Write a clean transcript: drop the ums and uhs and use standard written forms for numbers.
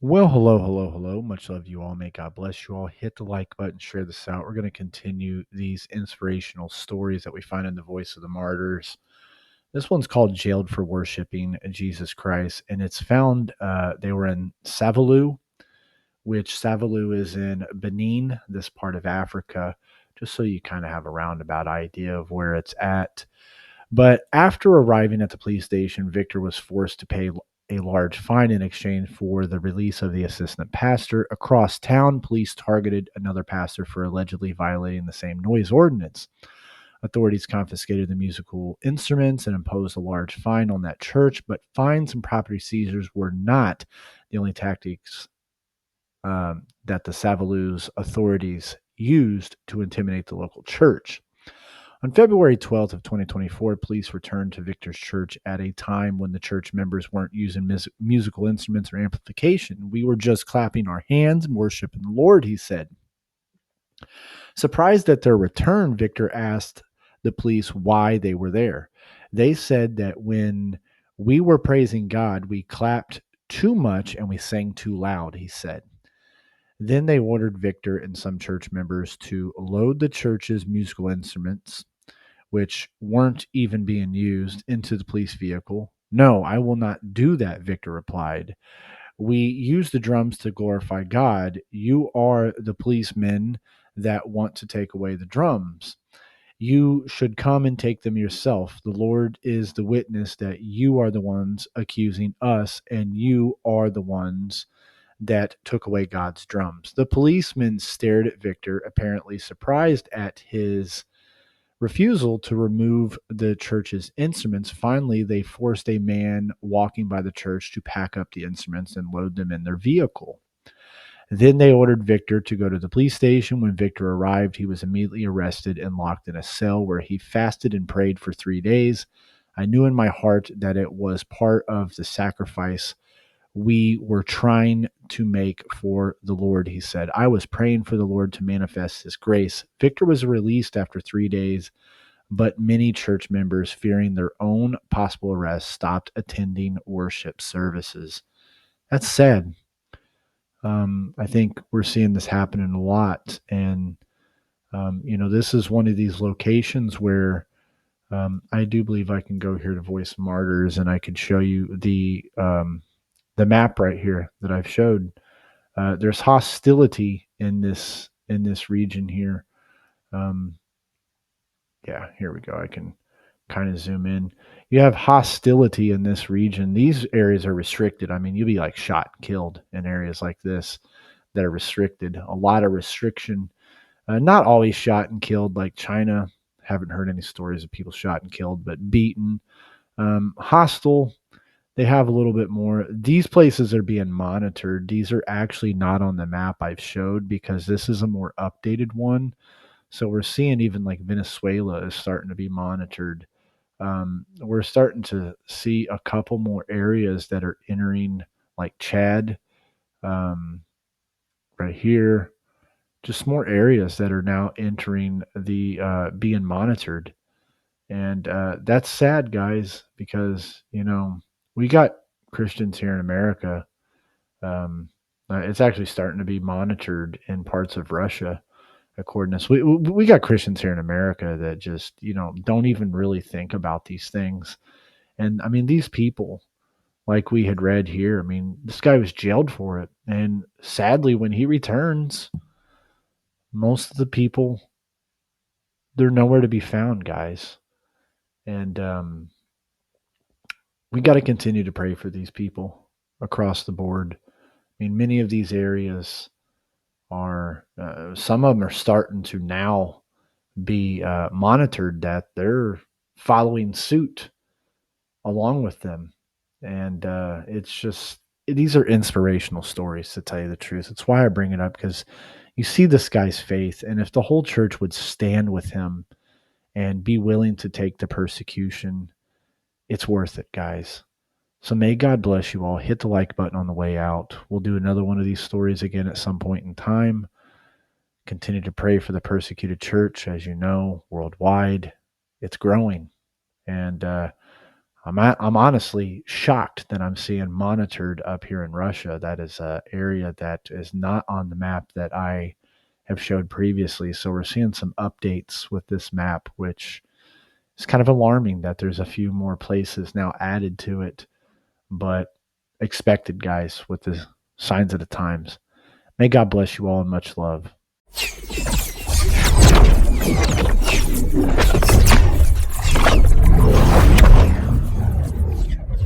Well, hello, hello, hello. Much love to you all. May God bless you all. Hit the like button, share this out. We're going to continue these inspirational stories that we find in the Voice of the Martyrs. This one's called Jailed for Worshiping Jesus Christ, and it's found, they were in Savolou, which Savolou is in Benin, this part of Africa, just so you kind of have a roundabout idea of where it's at. But after arriving at the police station, Victor was forced to pay a large fine in exchange for the release of the assistant pastor. Across town, police targeted another pastor for allegedly violating the same noise ordinance. Authorities confiscated the musical instruments and imposed a large fine on that church, but fines and property seizures were not the only tactics that the Savolous authorities used to intimidate the local church. On February 12th of 2024, police returned to Victor's church at a time when the church members weren't using musical instruments or amplification. We were just clapping our hands and worshiping the Lord, he said. Surprised at their return, Victor asked the police why they were there. They said that when we were praising God, we clapped too much and we sang too loud, he said. Then they ordered Victor and some church members to load the church's musical instruments, which weren't even being used, into the police vehicle. No, I will not do that, Victor replied. We use the drums to glorify God. You are the policemen that want to take away the drums. You should come and take them yourself. The Lord is the witness that you are the ones accusing us, and you are the ones that took away God's drums. The policemen stared at Victor, apparently surprised at his refusal to remove the church's instruments. Finally, they forced a man walking by the church to pack up the instruments and load them in their vehicle. Then they ordered Victor to go to the police station. When Victor arrived, he was immediately arrested and locked in a cell where he fasted and prayed for 3 days. I knew in my heart that it was part of the sacrifice we were trying to make for the Lord, he said. I was praying for the Lord to manifest his grace. Victor was released after 3 days, but many church members, fearing their own possible arrest, stopped attending worship services. That's sad. I think we're seeing this happening a lot. And, this is one of these locations where I do believe I can go here to Voice Martyrs and I could show you the map right here that I've showed. There's hostility in this region here. Um, yeah, here we go. I can kind of zoom in. You have hostility in this region. These areas are restricted. I mean, you'll be like shot and killed in areas like this that are restricted. A lot of restriction. Not always shot and killed like China. Haven't heard any stories of people shot and killed, but beaten. Hostile. They have a little bit more. These places are being monitored. These are actually not on the map I've showed because this is a more updated one. So we're seeing even like Venezuela is starting to be monitored. We're starting to see a couple more areas that are entering, like Chad, um, right here. Just more areas that are now entering the being monitored, and that's sad, guys, because we got Christians here in America. Um, it's actually starting to be monitored in parts of Russia. According to us, we got Christians here in America that just don't even really think about these things. And I mean, these people, like we had read here, I mean, this guy was jailed for it. And sadly, when he returns, most of the people, they're nowhere to be found, guys. And we got to continue to pray for these people across the board. I mean, many of these areas are, some of them are starting to now be monitored, that they're following suit along with them. And it's just, these are inspirational stories, to tell you the truth. It's why I bring it up, because you see this guy's faith. And if the whole church would stand with him and be willing to take the persecution, it's worth it, guys. So may God bless you all. Hit the like button on the way out. We'll do another one of these stories again at some point in time. Continue to pray for the persecuted church. As you know, worldwide, it's growing. And I'm honestly shocked that I'm seeing monitored up here in Russia. That is a area that is not on the map that I have showed previously. So we're seeing some updates with this map, which is kind of alarming that there's a few more places now added to it, but expected, guys, with the signs of the times. May God bless you all and much love.